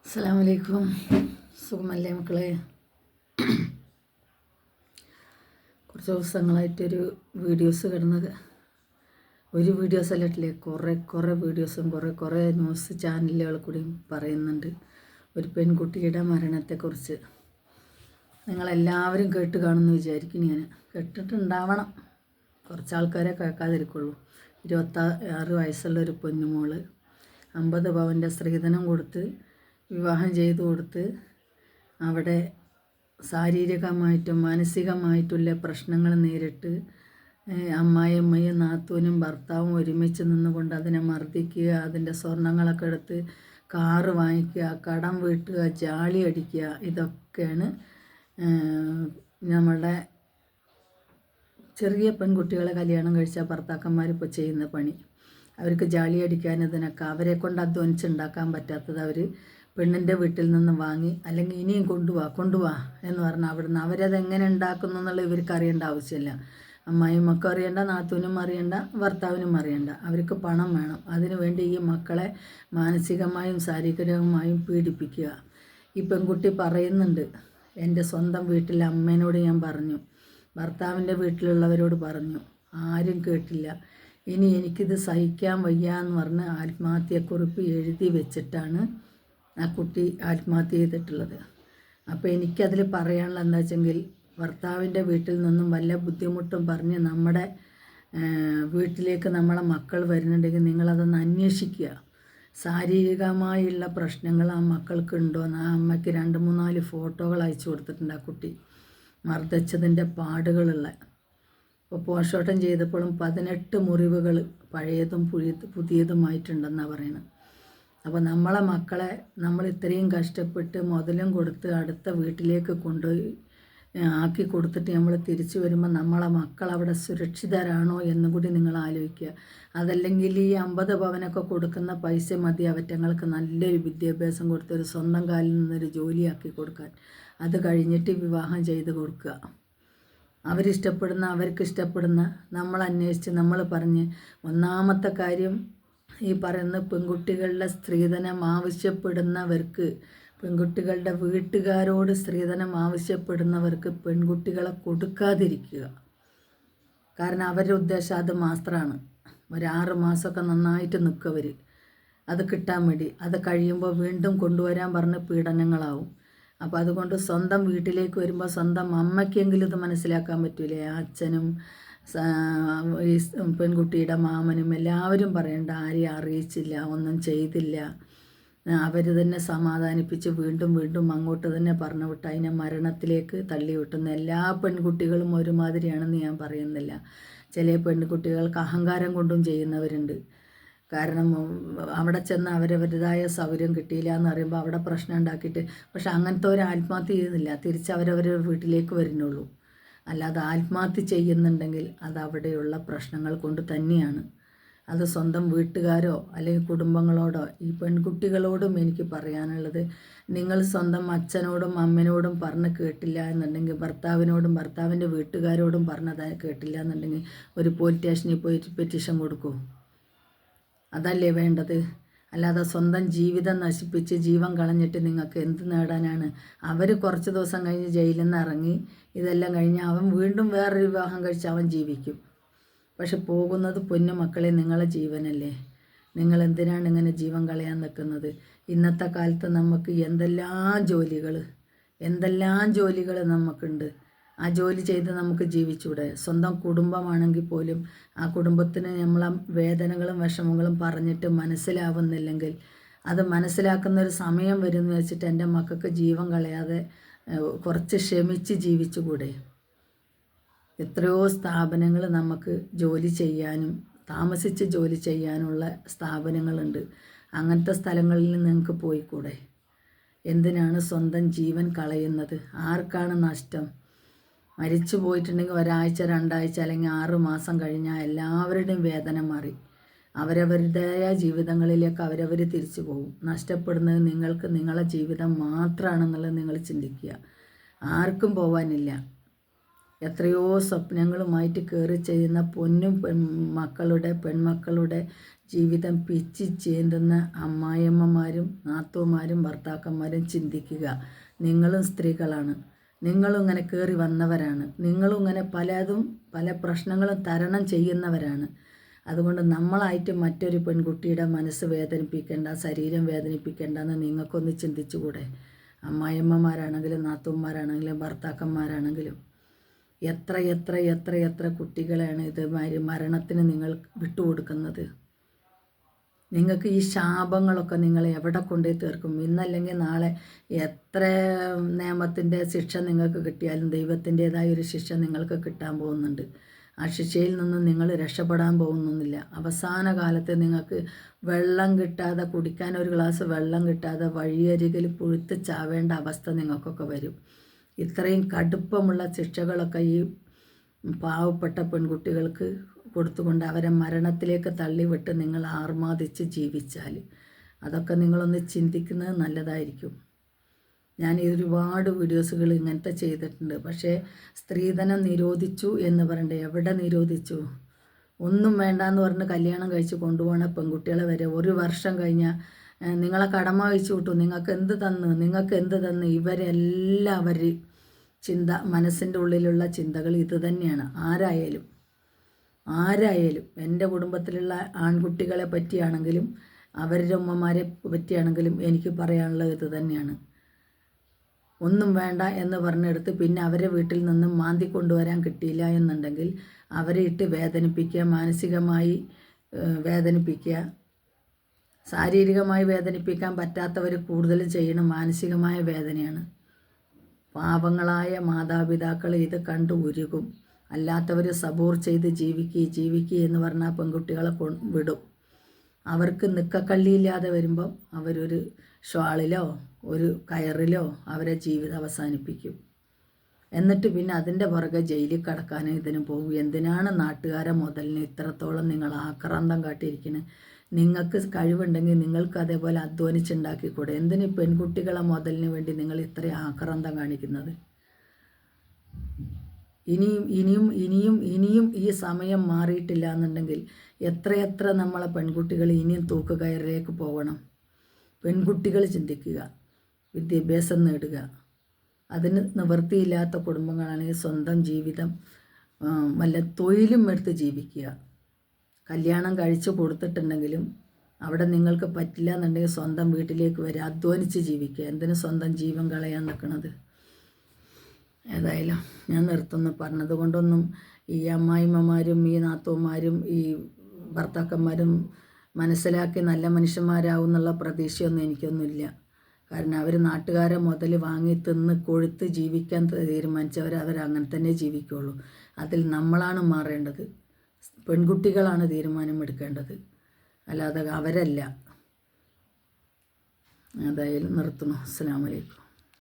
അസ്സലാമു അലൈക്കും. സുഖമല്ലേ മക്കളെ? കുറച്ച് ദിവസങ്ങളായിട്ടൊരു വീഡിയോസ് കിടന്നത്, ഒരു വീഡിയോസ് അല്ല ഇട്ടില്ലേ, കുറേ വീഡിയോസും കുറേ ന്യൂസ് ചാനലുകൾ കൂടിയും പറയുന്നുണ്ട് ഒരു പെൺകുട്ടിയുടെ മരണത്തെക്കുറിച്ച്. നിങ്ങളെല്ലാവരും കേട്ട് കാണുമെന്ന് വിചാരിക്കും. ഞാൻ കേട്ടിട്ടുണ്ടാവണം, കുറച്ച് ആൾക്കാരെ കേൾക്കാതിരിക്കുള്ളൂ. 26 വയസ്സുള്ളൊരു പൊന്നുമോള് 50 പവൻ്റെ സ്ത്രീധനം കൊടുത്ത് വിവാഹം ചെയ്തു കൊടുത്ത് അവിടെ ശാരീരികമായിട്ടും മാനസികമായിട്ടുള്ള പ്രശ്നങ്ങൾ നേരിട്ട് അമ്മായിയമ്മയും നാത്തൂനും ഭർത്താവും ഒരുമിച്ച് നിന്നുകൊണ്ട് അതിനെ മർദ്ദിക്കുക, അതിൻ്റെ സ്വർണ്ണങ്ങളൊക്കെ എടുത്ത് കാറ് വാങ്ങിക്കുക, കടം വീട്ടുക, ജാളി അടിക്കുക, ഇതൊക്കെയാണ് നമ്മളുടെ ചെറിയ പെൺകുട്ടികളെ കല്യാണം കഴിച്ച ഭർത്താക്കന്മാരിപ്പോൾ ചെയ്യുന്ന പണി. അവർക്ക് ജാളി അടിക്കാൻ ഇതിനൊക്കെ അവരെ കൊണ്ട് അധ്വാനിച്ചുണ്ടാക്കാൻ പറ്റാത്തത് അവർ പെണ്ണിൻ്റെ വീട്ടിൽ നിന്ന് വാങ്ങി, അല്ലെങ്കിൽ ഇനിയും കൊണ്ടുപോവാ എന്ന് പറഞ്ഞാൽ അവിടുന്ന് അവരതെങ്ങനെ ഉണ്ടാക്കുന്നു എന്നുള്ളത് ഇവർക്ക് അറിയേണ്ട ആവശ്യമില്ല. അമ്മായിമ്മക്കും അറിയണ്ട, നാത്തൂനും അറിയണ്ട, ഭർത്താവിനും അറിയണ്ട. അവർക്ക് പണം വേണം. അതിനുവേണ്ടി ഈ മക്കളെ മാനസികമായും ശാരീരികമായും പീഡിപ്പിക്കുക. ഈ പെൺകുട്ടി പറയുന്നുണ്ട്, എൻ്റെ സ്വന്തം വീട്ടിലെ അമ്മേനോട് ഞാൻ പറഞ്ഞു, ഭർത്താവിൻ്റെ വീട്ടിലുള്ളവരോട് പറഞ്ഞു, ആരും കേട്ടില്ല. ഇനി എനിക്കിത് സഹിക്കാൻ വയ്യ എന്ന് പറഞ്ഞ് ആത്മഹത്യക്കുറിപ്പ് എഴുതി വെച്ചിട്ടാണ് ആ കുട്ടി ആത്മഹത്യ ചെയ്തിട്ടുള്ളത്. അപ്പോൾ എനിക്കതിൽ പറയാനുള്ളത് എന്താ വെച്ചെങ്കിൽ, ഭർത്താവിൻ്റെ വീട്ടിൽ നിന്നും വല്ല ബുദ്ധിമുട്ടും പറഞ്ഞ് നമ്മുടെ വീട്ടിലേക്ക് നമ്മളെ മക്കൾ വരുന്നുണ്ടെങ്കിൽ നിങ്ങളതൊന്ന് അന്വേഷിക്കുക. ശാരീരികമായുള്ള പ്രശ്നങ്ങൾ ആ മക്കൾക്കുണ്ടോ എന്ന്. ആ അമ്മയ്ക്ക് 2-3-4 ഫോട്ടോകൾ അയച്ചു കൊടുത്തിട്ടുണ്ട്. ആ കുട്ടി മർദ്ദിച്ചതിൻ്റെ പാടുകളുള്ള. ഇപ്പോൾ പോസ്റ്റ്മോർട്ടം ചെയ്തപ്പോഴും 18 മുറിവുകൾ പഴയതും പുതിയതുമായിട്ടുണ്ടെന്നാണ് പറയുന്നത്. അപ്പോൾ നമ്മളെ മക്കളെ നമ്മൾ ഇത്രയും കഷ്ടപ്പെട്ട് മുതലും കൊടുത്ത് അടുത്ത വീട്ടിലേക്ക് കൊണ്ടുപോയി ആക്കി കൊടുത്തിട്ട് നമ്മൾ തിരിച്ചു വരുമ്പോൾ നമ്മളെ മക്കൾ അവിടെ സുരക്ഷിതരാണോ എന്നും കൂടി നിങ്ങൾ ആലോചിക്കുക. അതല്ലെങ്കിൽ ഈ 50 പവനൊക്കെ കൊടുക്കുന്ന പൈസ മതി അവറ്റങ്ങൾക്ക് നല്ലൊരു വിദ്യാഭ്യാസം കൊടുത്ത് ഒരു സ്വന്തം കാലിൽ നിന്നൊരു ജോലിയാക്കി കൊടുക്കാൻ. അത് കഴിഞ്ഞിട്ട് വിവാഹം ചെയ്ത് കൊടുക്കുക. അവർക്ക് ഇഷ്ടപ്പെടുന്ന നമ്മൾ അന്വേഷിച്ച് നമ്മൾ പറഞ്ഞ്. ഒന്നാമത്തെ കാര്യം, ഈ പറയുന്ന പെൺകുട്ടികളുടെ സ്ത്രീധനം ആവശ്യപ്പെടുന്നവർക്ക്, പെൺകുട്ടികളുടെ വീട്ടുകാരോട് സ്ത്രീധനം ആവശ്യപ്പെടുന്നവർക്ക് പെൺകുട്ടികളെ കൊടുക്കാതിരിക്കുക. കാരണം അവരുടെ ഉദ്ദേശം അത് മാത്രമാണ്. ഒരു 6 മാസമൊക്കെ നന്നായിട്ട് നിൽക്കവർ അത് കിട്ടാൻ വേണ്ടി. അത് കഴിയുമ്പോൾ വീണ്ടും കൊണ്ടുവരാൻ പറഞ്ഞ് പീഡനങ്ങളാവും. അപ്പോൾ അതുകൊണ്ട് സ്വന്തം വീട്ടിലേക്ക് വരുമ്പോൾ സ്വന്തം അമ്മയ്ക്കെങ്കിലും ഇത് മനസ്സിലാക്കാൻ പറ്റൂലേ? അച്ഛനും ഈ പെൺകുട്ടിയുടെ മാമനും എല്ലാവരും പറയണ്ട, ആരെയും അറിയിച്ചില്ല, ഒന്നും ചെയ്തില്ല. അവർ തന്നെ സമാധാനിപ്പിച്ച് വീണ്ടും അങ്ങോട്ട് തന്നെ പറഞ്ഞു വിട്ട് അതിനെ മരണത്തിലേക്ക് തള്ളി വിട്ടുന്ന എല്ലാ പെൺകുട്ടികളും ഒരുമാതിരിയാണെന്ന് ഞാൻ പറയുന്നില്ല. ചില പെൺകുട്ടികൾക്ക് അഹങ്കാരം കൊണ്ടും ചെയ്യുന്നവരുണ്ട്. കാരണം അവിടെ ചെന്ന് അവരവരുടേതായ സൗകര്യം കിട്ടിയില്ല എന്ന് പറയുമ്പോൾ അവിടെ പ്രശ്നം ഉണ്ടാക്കിയിട്ട്. പക്ഷെ അങ്ങനത്തെ ഒരു ആത്മഹത്യ ചെയ്യുന്നില്ല, തിരിച്ച് അവരവരുടെ വീട്ടിലേക്ക് വരുന്നുള്ളൂ. അല്ലാതെ ആത്മഹത്യ ചെയ്യുന്നുണ്ടെങ്കിൽ അത് അവിടെയുള്ള പ്രശ്നങ്ങൾ കൊണ്ട് തന്നെയാണ്. അത് സ്വന്തം വീട്ടുകാരോ അല്ലെങ്കിൽ കുടുംബങ്ങളോടോ. ഈ പെൺകുട്ടികളോടും എനിക്ക് പറയാനുള്ളത്, നിങ്ങൾ സ്വന്തം അച്ഛനോടും അമ്മനോടും പറഞ്ഞ് കേട്ടില്ല എന്നുണ്ടെങ്കിൽ, ഭർത്താവിനോടും ഭർത്താവിൻ്റെ വീട്ടുകാരോടും പറഞ്ഞത് കേട്ടില്ല എന്നുണ്ടെങ്കിൽ ഒരു പോലീസ് സ്റ്റേഷനിൽ പോയിട്ട് പെറ്റീഷൻ കൊടുക്കൂ. അതല്ലേ വേണ്ടത്. അല്ലാതെ സ്വന്തം ജീവിതം നശിപ്പിച്ച് ജീവൻ കളഞ്ഞിട്ട് നിങ്ങൾക്ക് എന്ത് നേടാനാണ്? അവർ കുറച്ച് ദിവസം കഴിഞ്ഞ് ജയിലിൽ നിന്ന് ഇറങ്ങി ഇതെല്ലാം കഴിഞ്ഞ് അവൻ വീണ്ടും വേറൊരു വിവാഹം കഴിച്ച് അവൻ ജീവിക്കും. പക്ഷെ പോകുന്നത് പൊന്നു മക്കളെ നിങ്ങളെ ജീവനല്ലേ. നിങ്ങൾ എന്തിനാണ് ഇങ്ങനെ ജീവൻ കളയാൻ നിൽക്കുന്നത്? ഇന്നത്തെ കാലത്ത് നമുക്ക് എന്തെല്ലാം ജോലികൾ നമുക്കുണ്ട്. ആ ജോലി ചെയ്ത് നമുക്ക് ജീവിച്ചൂടെ? സ്വന്തം കുടുംബമാണെങ്കിൽ പോലും ആ കുടുംബത്തിന് നമ്മളെ വേദനകളും വിഷമങ്ങളും പറഞ്ഞിട്ട് മനസ്സിലാവുന്നില്ലെങ്കിൽ, അത് മനസ്സിലാക്കുന്ന ഒരു സമയം വരുമെന്ന് വെച്ചിട്ട് എൻ്റെ മക്കൾക്ക് ജീവൻ കളയാതെ കുറച്ച് ക്ഷമിച്ച് ജീവിച്ചുകൂടെ? എത്രയോ സ്ഥാപനങ്ങൾ നമുക്ക് ജോലി ചെയ്യാനും താമസിച്ച് ജോലി ചെയ്യാനുള്ള സ്ഥാപനങ്ങളുണ്ട്. അങ്ങനത്തെ സ്ഥലങ്ങളിൽ നിങ്ങൾക്ക് പോയിക്കൂടെ? എന്തിനാണ് സ്വന്തം ജീവൻ കളയുന്നത്? ആർക്കാണ് നഷ്ടം? മരിച്ചു പോയിട്ടുണ്ടെങ്കിൽ ഒരാഴ്ച 2 ആഴ്ച അല്ലെങ്കിൽ 6 മാസം കഴിഞ്ഞാൽ എല്ലാവരുടെയും വേദന മാറി അവരവരുടേതായ ജീവിതങ്ങളിലേക്ക് അവരവർ തിരിച്ചു പോകും. നഷ്ടപ്പെടുന്നത് നിങ്ങൾക്ക് നിങ്ങളെ ജീവിതം മാത്രമാണെന്നുള്ളത് നിങ്ങൾ ചിന്തിക്കുക. ആർക്കും പോവാനില്ല. എത്രയോ സ്വപ്നങ്ങളുമായിട്ട് കയറി ചെയ്യുന്ന പെൺമക്കളുടെ ജീവിതം പിച്ചി ചേന്തുന്ന അമ്മായിയമ്മമാരും നാത്തൂമാരും ഭർത്താക്കന്മാരും ചിന്തിക്കുക. നിങ്ങളും സ്ത്രീകളാണ്, നിങ്ങളും ഇങ്ങനെ കയറി വന്നവരാണ്, നിങ്ങളും ഇങ്ങനെ പല പ്രശ്നങ്ങളും തരണം ചെയ്യുന്നവരാണ്. അതുകൊണ്ട് നമ്മളായിട്ട് മറ്റൊരു പെൺകുട്ടിയുടെ മനസ്സ് വേദനിപ്പിക്കേണ്ട, ശരീരം വേദനിപ്പിക്കേണ്ട എന്ന് നിങ്ങൾക്കൊന്ന് ചിന്തിച്ചുകൂടെ? അമ്മായിയമ്മമാരാണെങ്കിലും നാത്തൂന്മാരാണെങ്കിലും ഭർത്താക്കന്മാരാണെങ്കിലും എത്ര എത്ര എത്ര എത്ര കുട്ടികളെയാണ് ഇതുമാതിരി മരണത്തിന് നിങ്ങൾ വിട്ടുകൊടുക്കുന്നത്? നിങ്ങൾക്ക് ഈ ശാപങ്ങളൊക്കെ നിങ്ങൾ എവിടെ കൊണ്ടുപോയി തീർക്കും? ഇന്നല്ലെങ്കിൽ നാളെ എത്ര നിയമത്തിൻ്റെ ശിക്ഷ നിങ്ങൾക്ക് കിട്ടിയാലും ദൈവത്തിൻ്റേതായ ഒരു ശിക്ഷ നിങ്ങൾക്ക് കിട്ടാൻ പോകുന്നുണ്ട്. ആ ശിക്ഷയിൽ നിന്നും നിങ്ങൾ രക്ഷപ്പെടാൻ പോകുന്നില്ല. അവസാന കാലത്ത് നിങ്ങൾക്ക് വെള്ളം കിട്ടാതെ, കുടിക്കാൻ ഒരു ഗ്ലാസ് വെള്ളം കിട്ടാതെ വഴിയരികിൽ പുഴുത്ത് ചാവേണ്ട അവസ്ഥ നിങ്ങൾക്കൊക്കെ വരും. ഇത്രയും കടുപ്പമുള്ള ശിക്ഷകളൊക്കെ ഈ പാവപ്പെട്ട പെൺകുട്ടികൾക്ക് കൊടുത്തുകൊണ്ട് അവരെ മരണത്തിലേക്ക് തള്ളിവിട്ട് നിങ്ങൾ ആർമാദിച്ച് ജീവിച്ചാൽ അതൊക്കെ നിങ്ങളൊന്ന് ചിന്തിക്കുന്നത് നല്ലതായിരിക്കും. ഞാൻ ഒരുപാട് വീഡിയോസുകൾ ഇങ്ങനത്തെ ചെയ്തിട്ടുണ്ട്. പക്ഷേ സ്ത്രീധനം നിരോധിച്ചു എന്ന് പറയണ്ടേ, എവിടെ നിരോധിച്ചു? ഒന്നും വേണ്ടാന്ന് പറഞ്ഞ് കല്യാണം കഴിച്ച് കൊണ്ടുപോകണ പെൺകുട്ടികളെ വരെ 1 വർഷം കഴിഞ്ഞാൽ നിങ്ങളെ കടമ കഴിച്ചു വിട്ടു, നിങ്ങൾക്ക് എന്ത് തന്ന് ഇവരെല്ലാവരും മനസ്സിൻ്റെ ഉള്ളിലുള്ള ചിന്തകൾ ഇത് തന്നെയാണ്. ആരായാലും എൻ്റെ കുടുംബത്തിലുള്ള ആൺകുട്ടികളെ പറ്റിയാണെങ്കിലും അവരുടെ ഉമ്മമാരെ പറ്റിയാണെങ്കിലും എനിക്ക് പറയാനുള്ളത് ഇത് തന്നെയാണ്. ഒന്നും വേണ്ട എന്ന് പറഞ്ഞെടുത്ത് പിന്നെ അവരെ വീട്ടിൽ നിന്നും മാന്തി കൊണ്ടുവരാൻ കിട്ടിയില്ല എന്നുണ്ടെങ്കിൽ അവരെ ഇട്ട് വേദനിപ്പിക്കുക, മാനസികമായി വേദനിപ്പിക്കുക. ശാരീരികമായി വേദനിപ്പിക്കാൻ പറ്റാത്തവർ കൂടുതലും ചെയ്യണം മാനസികമായ വേദനയാണ്. പാവങ്ങളായ മാതാപിതാക്കൾ ഇത് കണ്ടു ഉരുകും. അല്ലാത്തവർ സബൂർ ചെയ്ത് ജീവിക്കുക എന്ന് പറഞ്ഞാൽ പെൺകുട്ടികളെ വിടും. അവർക്ക് നിക്കക്കള്ളിയില്ലാതെ വരുമ്പം അവരൊരു ഷാളിലോ ഒരു കയറിലോ അവരെ ജീവിതം അവസാനിപ്പിക്കും. എന്നിട്ട് പിന്നെ അതിൻ്റെ പുറകെ ജയിലിൽ കിടക്കാനും ഇതിന് പോകും. എന്തിനാണ് നാട്ടുകാരെ മുതലിന് ഇത്രത്തോളം നിങ്ങൾ ആക്രാന്തം കാട്ടിയിരിക്കുന്നത്? നിങ്ങൾക്ക് കഴിവുണ്ടെങ്കിൽ നിങ്ങൾക്ക് അതേപോലെ അധ്വാനിച്ചുണ്ടാക്കിക്കൂടെ? എന്തിന് പെൺകുട്ടികളെ മുതലിന് വേണ്ടി നിങ്ങൾ ഇത്രയും ആക്രാന്തം കാണിക്കുന്നത്? ഇനിയും ഈ സമയം മാറിയിട്ടില്ല എന്നുണ്ടെങ്കിൽ എത്രയെത്ര നമ്മളെ പെൺകുട്ടികൾ ഇനിയും തൂക്കുകയറിലേക്ക് പോകണം. പെൺകുട്ടികൾ ചിന്തിക്കുക, വിദ്യാഭ്യാസം നേടുക. അതിന് നിവൃത്തിയില്ലാത്ത കുടുംബങ്ങളാണെങ്കിൽ സ്വന്തം ജീവിതം വല്ല തൊഴിലും എടുത്ത് ജീവിക്കുക. കല്യാണം കഴിച്ചു കൊടുത്തിട്ടുണ്ടെങ്കിലും അവിടെ നിങ്ങൾക്ക് പറ്റില്ല എന്നുണ്ടെങ്കിൽ സ്വന്തം വീട്ടിലേക്ക് വരിക, അധ്വാനിച്ച് ജീവിക്കുക. എന്തിനു സ്വന്തം ജീവൻ കളയാൻ നിൽക്കണത്? ഏതായാലും ഞാൻ നിർത്തുന്നു. പറഞ്ഞത് കൊണ്ടൊന്നും ഈ അമ്മായിമ്മമാരും ഈ നാത്തൂന്മാരും ഈ ഭർത്താക്കന്മാരും മനസ്സിലാക്കി നല്ല മനുഷ്യന്മാരാവും എന്നുള്ള പ്രതീക്ഷയൊന്നും എനിക്കൊന്നുമില്ല. കാരണം അവർ നാട്ടുകാരെ മുതൽ വാങ്ങി തിന്ന് കൊഴുത്ത് ജീവിക്കാൻ തീരുമാനിച്ചവർ അങ്ങനെ തന്നെ ജീവിക്കുള്ളൂ. അതിൽ നമ്മളാണ് മാറേണ്ടത്. പെൺകുട്ടികളാണ് തീരുമാനമെടുക്കേണ്ടത്, അല്ലാതെ അവരല്ല. ഏതായാലും നിർത്തുന്നു. അസ്സലാമു അലൈക്കും.